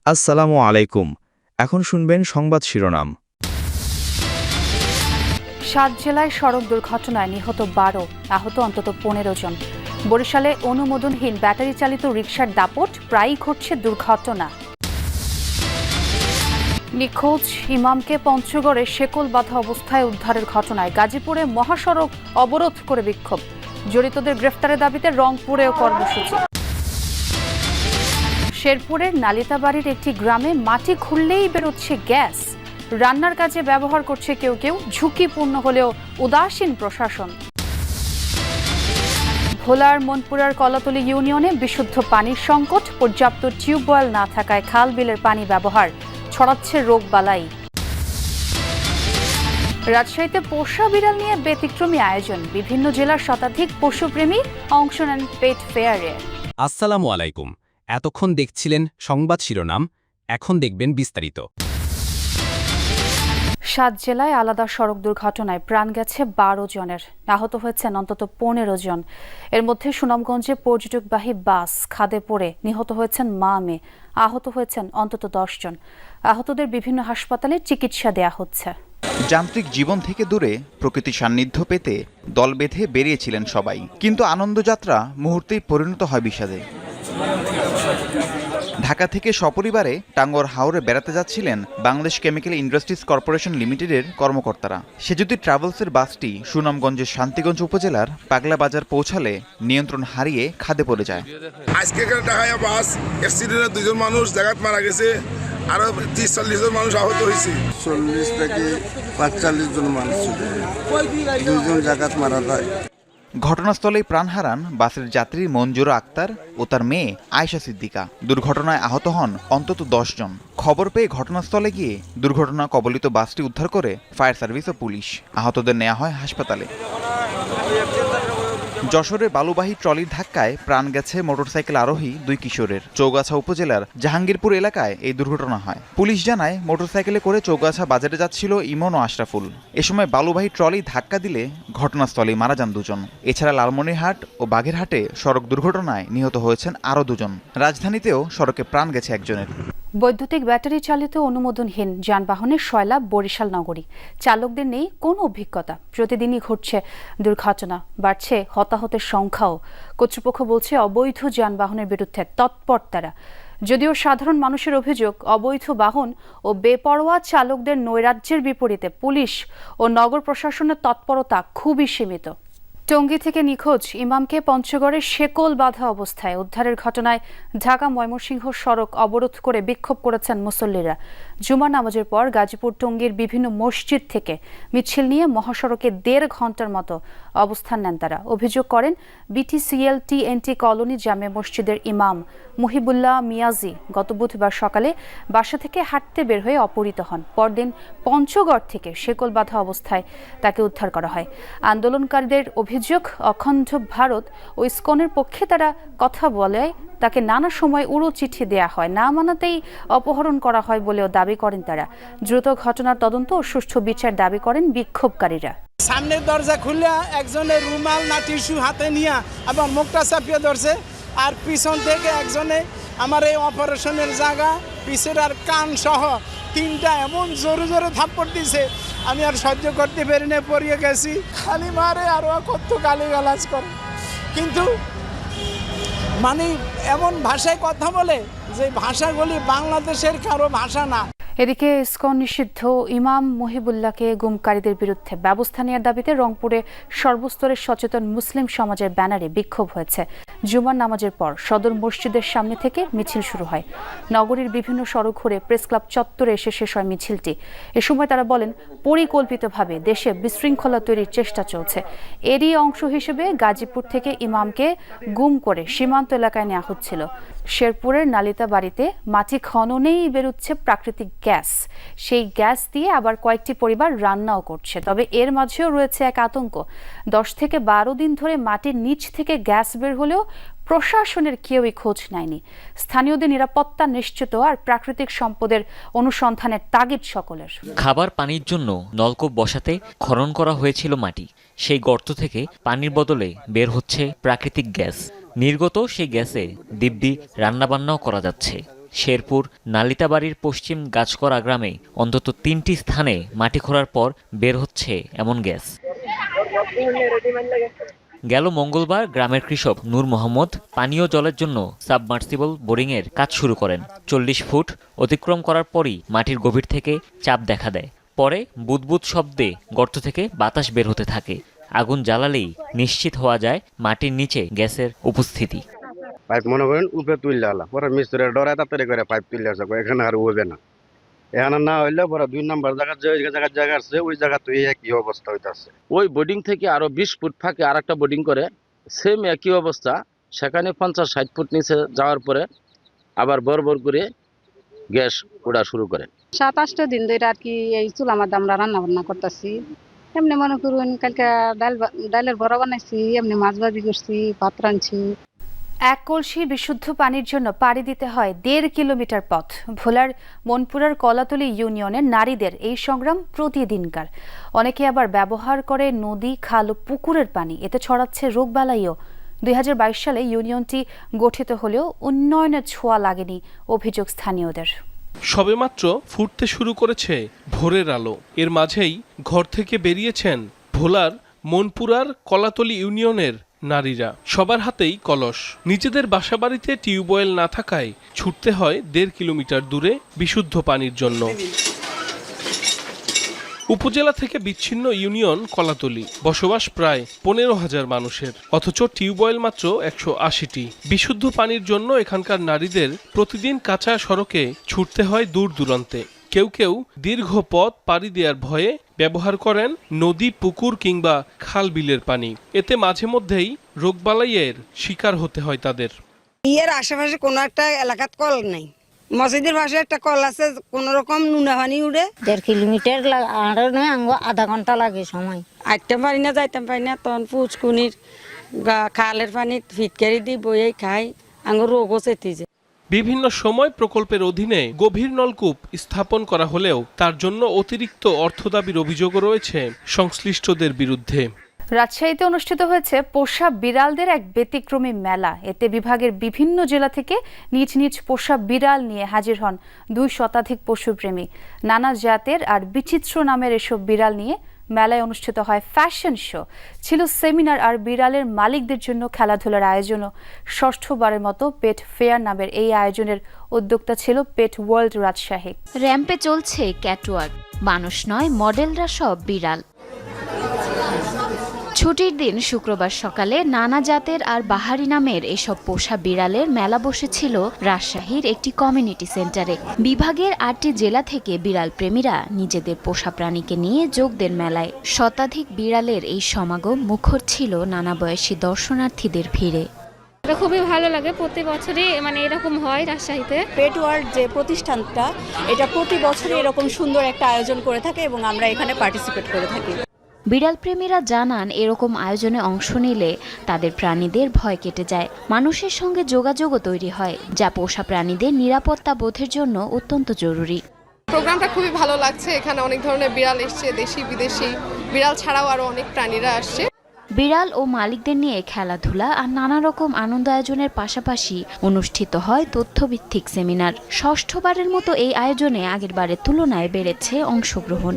আসসালামু আলাইকুম। এখন শুনবেন সংবাদ শিরোনাম। ৭ জেলায় সড়ক দুর্ঘটনায় নিহত ১২, আহত অন্তত ১৫ জন। বরিশালে অনুমোদনহীন ব্যাটারি চালিত রিকশার দাপট, প্রায়ই ঘটছে দুর্ঘটনা। নিখোঁজ ইমামকে পঞ্চগড়ে শেকল বাঁধা অবস্থায় উদ্ধারের ঘটনায় গাজীপুরে মহাসড়ক অবরোধ করে বিক্ষোভ। জড়িতদের গ্রেফতারের দাবিতে রংপুরেও কর্মসূচি। শেরপুরের নালিতাবাড়ির একটি গ্রামে মাটি খুললেই বেরোচ্ছে গ্যাস। রান্নার কাজে ব্যবহার করছে কেউ কেউ, ঝুঁকিপূর্ণ হলেও উদাসীন প্রশাসন। ভোলার মনপুরার কলাতলী ইউনিয়নে বিশুদ্ধ পানির সংকট, পর্যাপ্ত টিউবওয়েল না থাকায় খাল বিলের পানি ব্যবহার, ছড়াচ্ছে রোগবালাই। রাজশাহীতে পোষা বিড়াল নিয়ে ব্যতিক্রমী আয়োজন, বিভিন্ন জেলার শতাধিক পশুপ্রেমী অংশ নেন পেট ফেয়ারে। আসসালামু আলাইকুম। এতক্ষণ দেখছিলেন সংবাদ শিরোনাম, এখন দেখবেন বিস্তারিত। ৭ জেলায় আলাদা সড়ক দুর্ঘটনায় প্রাণ গেছে ১২ জনের, আহত হয়েছেন অন্তত ১৫ জন। এর মধ্যে সুনামগঞ্জে পর্যটকবাহী বাস খাদে পড়ে নিহত হয়েছেন মা মেয়ে, আহত হয়েছেন অন্তত ১০ জন। আহতদের বিভিন্ন হাসপাতালে চিকিৎসা দেয়া হচ্ছে। যান্ত্রিক জীবন থেকে দূরে প্রকৃতির সান্নিধ্য পেতে দল বেঁধে বেরিয়েছিলেন সবাই, কিন্তু আনন্দযাত্রা মুহূর্তেই পরিণত হয় বিষাদে। ঢাকা থেকে সপরিবারে টাঙ্গর হাওরে বেড়াতে যাচ্ছিলেন বাংলাদেশ কেমিক্যাল ইন্ডাস্ট্রিজ কর্পোরেশন লিমিটেডের কর্মকর্তারা। সেজুতি ট্রাভেলসের বাসটি সুনামগঞ্জের শান্তিগঞ্জ উপজেলার পাগলা বাজার পৌঁছালে নিয়ন্ত্রণ হারিয়ে খাদে পড়ে যায়। আজকে ঢাকায় বাস অ্যাক্সিডেন্টে 2 জন মানুষ জায়গায় মারা গেছে, আরো 30-40 জন মানুষ আহত হয়েছে। 40 থেকে 45 জন মানুষ, 2 জন জায়গায় মারা যায়। ঘটনাস্থলেই প্রাণ হারান বাসের যাত্রী মঞ্জুরা আক্তার ও তার মেয়ে আয়েশা সিদ্দিকা। দুর্ঘটনায় আহত হন অন্তত 10 জন। খবর পেয়ে ঘটনাস্থলে গিয়ে দুর্ঘটনা কবলিত বাসটি উদ্ধার করে ফায়ার সার্ভিস ও পুলিশ। আহতদের নেওয়া হয় হাসপাতালে। যশোরে বালুবাহী ট্রলির ধাক্কায় প্রাণ গেছে মোটরসাইকেল আরোহী 2 কিশোরের। চৌগাছা উপজেলার জাহাঙ্গীরপুর এলাকায় এই দুর্ঘটনা হয়। পুলিশ জানায়, মোটরসাইকেলে করে চৌগাছা বাজারে যাচ্ছিল ইমন ও আশরাফুল। এ সময় বালুবাহী ট্রলি ধাক্কা দিলে ঘটনাস্থলেই মারা যান 2 জন। এছাড়া লালমনিরহাট ও বাগেরহাটে সড়ক দুর্ঘটনায় নিহত হয়েছেন আরও 2 জন। রাজধানীতেও সড়কে প্রাণ গেছে 1 জনের। বৈদ্যুতিক ব্যাটারি চালিত অনুমোদনহীন যানবাহনের সয়লাব বরিশাল নগরী। চালকদের নেই কোনো অভিজ্ঞতা, প্রতিদিনই ঘটছে দুর্ঘটনা, বাড়ছে হতাহতের সংখ্যাও। কর্তৃপক্ষ বলছে, অবৈধ যানবাহনের বিরুদ্ধে তৎপর তারা। যদিও সাধারণ মানুষের অভিযোগ, অবৈধ বাহন ও বেপরোয়া চালকদের নৈরাজ্যের বিপরীতে পুলিশ ও নগর প্রশাসনের তৎপরতা খুবই সীমিত। টঙ্গী থেকে নিখোঁজ ইমামকে পঞ্চগড়ে শেকল বাঁধা অবস্থায় উদ্ধারের ঘটনায় ঢাকা ময়মনসিংহ সড়ক অবরোধ করে বিক্ষোভ করেছেন মুসল্লিরা। জুমার নামাজের পর গাজীপুর টঙ্গীর বিভিন্ন মসজিদ থেকে মিছিল নিয়ে মহাসড়কে 1.5 ঘন্টার মতো অবস্থান নেন তারা। অভিযোগ করেন, বিটিসিএল টিএনটি কলোনি জামে মসজিদের ইমাম মুহিবুল্লাহ মিয়াজি গত বুধবার সকালে বাসা থেকে হাঁটতে বের হয়ে অপহৃত হন। পরদিন পঞ্চগড় থেকে শেকল বাঁধা অবস্থায় তাকে উদ্ধার করা হয়। আন্দোলনকারীদের অভিযোগ, অখণ্ড ভারত ও ইসকনের পক্ষে তারা কথা বলে তাকে নানা সময় উড়ো চিঠি দেয়া হয়, না মানাতেই অপহরণ করা হয় বলেও দাবি করেন তারা। দ্রুত ঘটনার তদন্ত ও সুষ্ঠু বিচার দাবি করেন বিক্ষোভকারীরা। সামনের দরজা খুলে একজনের রুমাল না টিস্যু হাতে নিয়ে আবার মুখটা চাপিয়ে ধরছে, আর পিছন থেকে একজনে আমার এই অপারেশনের জায়গা পিছের আর কান সহ 3টা এমন জোরে জোরে থাপ্পড় দিছে, আমি আর সহ্য করতে পারি না, পড়িয়ে গেছি। খালি মারে আর কত গালিগালাজ করে, কিন্তু মানে এমন ভাষায় কথা বলে যে ভাষাগুলি বাংলাদেশের কারো ভাষা না। এদিকে ইসকন নিষিদ্ধ ইমাম মুহিবুল্লাহকে গুমকারীদের বিরুদ্ধে ব্যবস্থা নেওয়ার দাবিতে রংপুরে সর্বস্তরের সচেতন মুসলিম সমাজের ব্যানারে বিক্ষোভ হয়েছে। জুমার নামাজের পর সদর মসজিদের সামনে থেকে মিছিল শুরু হয়। নগরীর বিভিন্ন সড়ক ঘুরে প্রেস ক্লাব চত্বরে এসে শেষ হয় মিছিলটি। এ সময় তারা বলেন, পরিকল্পিতভাবে দেশে বিশৃঙ্খলা তৈরির চেষ্টা চলছে। এরই অংশ হিসেবে গাজীপুর থেকে ইমামকে গুম করে সীমান্ত এলাকায় নেওয়া হচ্ছিল। শেরপুরের নালিতাবাড়িতে মাটি খননেই বেরোচ্ছে প্রাকৃতিক গ্যাস। সেই গ্যাস দিয়ে আবার কয়েকটি পরিবার রান্নাও করছে। তবে এর মাঝেও রয়েছে এক আতঙ্ক। 10 থেকে 12 দিন ধরে মাটির নিচ থেকে গ্যাস বের হলেও প্রশাসনের কেউই খোঁজ নেয়নি। স্থানীয়দের নিরাপত্তা নিশ্চিত আর প্রাকৃতিক সম্পদের অনুসন্ধানের তাগিদ সকলের। খাবার পানির জন্য নলকূপ বসাতে খনন করা হয়েছিল মাটি। সেই গর্ত থেকে পানির বদলে বের হচ্ছে প্রাকৃতিক গ্যাস। নির্গত সেই গ্যাসে দিব্যি রান্নাবান্নাও করা যাচ্ছে। শেরপুর নালিতাবাড়ির পশ্চিম গাছকরা গ্রামে অন্তত 3টি স্থানে মাটি খোঁড়ার পর বের হচ্ছে এমন গ্যাস। গেল মঙ্গলবার গ্রামের কৃষক নূর মোহাম্মদ পানীয় জলের জন্য সাবমার্সিবল বোরিংয়ের কাজ শুরু করেন। 40 ফুট অতিক্রম করার পরই মাটির গভীর থেকে চাপ দেখা দেয়। পরে বুদবুদ শব্দে গর্ত থেকে বাতাস বের হতে থাকে। আগুন জ্বালালেই নিশ্চিত হওয়া যায় মাটির নিচে গ্যাসের উপস্থিতি। পাইপ মনে করেন উপরে তুললে হলো, পরে মিস্ত্রি ডরায় তাড়াতাড়ি করে পাইপ তুললে আসে, এখানে আর উঠবে না। এখানে না হইলে পরে 2 নম্বর জায়গা আছে, ওই জায়গা তো একই অবস্থা হইতেছে। ওই বোর্ডিং থেকে আরো 20 ফুট ফাঁকে আর একটা বোর্ডিং করে সেম একই অবস্থা। সেখানে 50-60 ফুট নিচে যাওয়ার পরে আবার বড় করে গ্যাস ওড়া শুরু করে। 7-8 দিন ধরে আর কি এই চুলার মধ্যে আমরা রান্না বান্না করতেছি। এমনি মনে করুন কালকে ডালের বড়া বানাইছি, এমনি মাছ ভাজি করছি, ভাত রাঁধছি। এক কলসি বিশুদ্ধ পানির জন্য পাড়ি দিতে হয় 1.5 কিলোমিটার পথ। ভোলার মনপুরার কলাতলী ইউনিয়নের নারীদের এই সংগ্রাম প্রতিদিনকার। অনেকে আবার ব্যবহার করে নদী, খাল ও পুকুরের পানি, এতে ছড়াচ্ছে রোগবালাইও। 2022 সালে ইউনিয়নটি গঠিত হলেও উন্নয়নের ছোঁয়া লাগেনি অভিযোগ স্থানীয়দের। সবেমাত্র ফুটতে শুরু করেছে ভোরের আলো, এর মাঝেই ঘর থেকে বেরিয়েছেন ভোলার মনপুরার কলাতলী ইউনিয়নের নারীরা। সবার হাতেই কলস। নিজেদের বাসাবাড়িতে টিউবওয়েল না থাকায় ছুটতে হয় 1.5 কিলোমিটার দূরে বিশুদ্ধ পানির জন্য। উপজেলা থেকে বিচ্ছিন্ন ইউনিয়ন কলাতলী, বসবাস প্রায় 15,000 মানুষের, অথচ টিউবওয়েল মাত্র 180টি। বিশুদ্ধ পানির জন্য এখানকার নারীদের প্রতিদিন কাঁচা সড়কে ছুটতে হয় দূর দূরান্তে। কেউ কেউ দীর্ঘ পথ পাড়ি দেওয়ার ভয়ে ব্যবহার করেন নদী, পুকুর কিংবা খাল বিলের পানি। এতে মাঝে মধ্যেই রোগবালাইয়ের শিকার হতে হয় তাদের। এর আশেপাশে কোনো একটা এলাকাত কল নাই, মসজিদের পাশে একটা কল আছে, কোন রকম নুনা পানি উঠে 1.5 কিলোমিটার আরো নয়, আধা ঘন্টা লাগে সময়। আইতে পারি না, যাইতাম পারি না, তখন পুচকুনির খালের পানি ফিটকারি দিয়ে বইয়ে খাই, আঙ্গুর রোগও চেতে যায়। বিভিন্ন সময় প্রকল্পের অধীনে গভীর নলকূপ স্থাপন করা হলেও তার জন্য অতিরিক্ত অর্থ দাবির অভিযোগও রয়েছে সংশ্লিষ্টদের বিরুদ্ধে। রাজশাহীতে অনুষ্ঠিত হয়েছে পোষা বিড়ালদের এক ব্যতিক্রমী মেলা। এতে বিভাগের বিভিন্ন জেলা থেকে নিজ নিজ পোষা বিড়াল নিয়ে হাজির হন 2 শতাধিক পশুপ্রেমী। নানা জাতের আর বিচিত্র নামের এসব বিড়াল নিয়ে মেলায় অনুষ্ঠিত হয় ফ্যাশন শো, ছিল সেমিনার আর বিড়ালের মালিকদের জন্য খেলাধুলার আয়োজনও। 6ঠবারের মতো পেট ফেয়ার নামের এই আয়োজনের উদ্যোক্তা ছিল পেট ওয়ার্ল্ড রাজশাহী। র্যাম্পে চলছে ক্যাটওয়াক, মানুষ নয় মডেলরা সব বিড়াল। ছুটির দিন শুক্রবার সকালে নানা জাতের আর বাহারি নামের এসব পোষা বিড়ালের মেলা বসেছিল রাজশাহীর একটি কমিউনিটি সেন্টারে। বিভাগের 8টি জেলা থেকে বিড়াল প্রেমীরা নিজেদের পোষা প্রাণীকে নিয়ে যোগ দেন মেলায়। শতাধিক বিড়ালের এই সমাগম মুখর ছিল নানা বয়সী দর্শনার্থীদের ভিড়ে। এটা খুবই ভালো লাগে, প্রতি বছরই এরকম হয় রাজশাহীতে। পেট ওয়ার্ল্ড যে প্রতিষ্ঠানটা, এটা প্রতি বছরই এরকম সুন্দর একটা আয়োজন করে থাকে এবং আমরা এখানে পার্টিসিপেট করে থাকি। বিড়াল প্রেমীরা জানান, এরকম আয়োজনে অংশ নিলে তাদের প্রাণীদের ভয় কেটে যায়, মানুষের সঙ্গে যোগাযোগও তৈরি হয়, যা পোষা প্রাণীদের নিরাপত্তা বোধের জন্য অত্যন্ত জরুরি। প্রোগ্রামটা খুবই ভালো লাগছে, এখানে অনেক ধরনের বিড়াল এসছে, দেশি বিদেশি বিড়াল ছাড়াও আরো অনেক প্রাণীরা আসছে। বিড়াল ও মালিকদের নিয়ে খেলাধুলা আর নানা রকম আনন্দ আয়োজনের পাশাপাশি অনুষ্ঠিত হয় তথ্যভিত্তিক সেমিনার। 6ঠবারের মতো এই আয়োজনে আগের বারের তুলনায় বেড়েছে অংশগ্রহণ।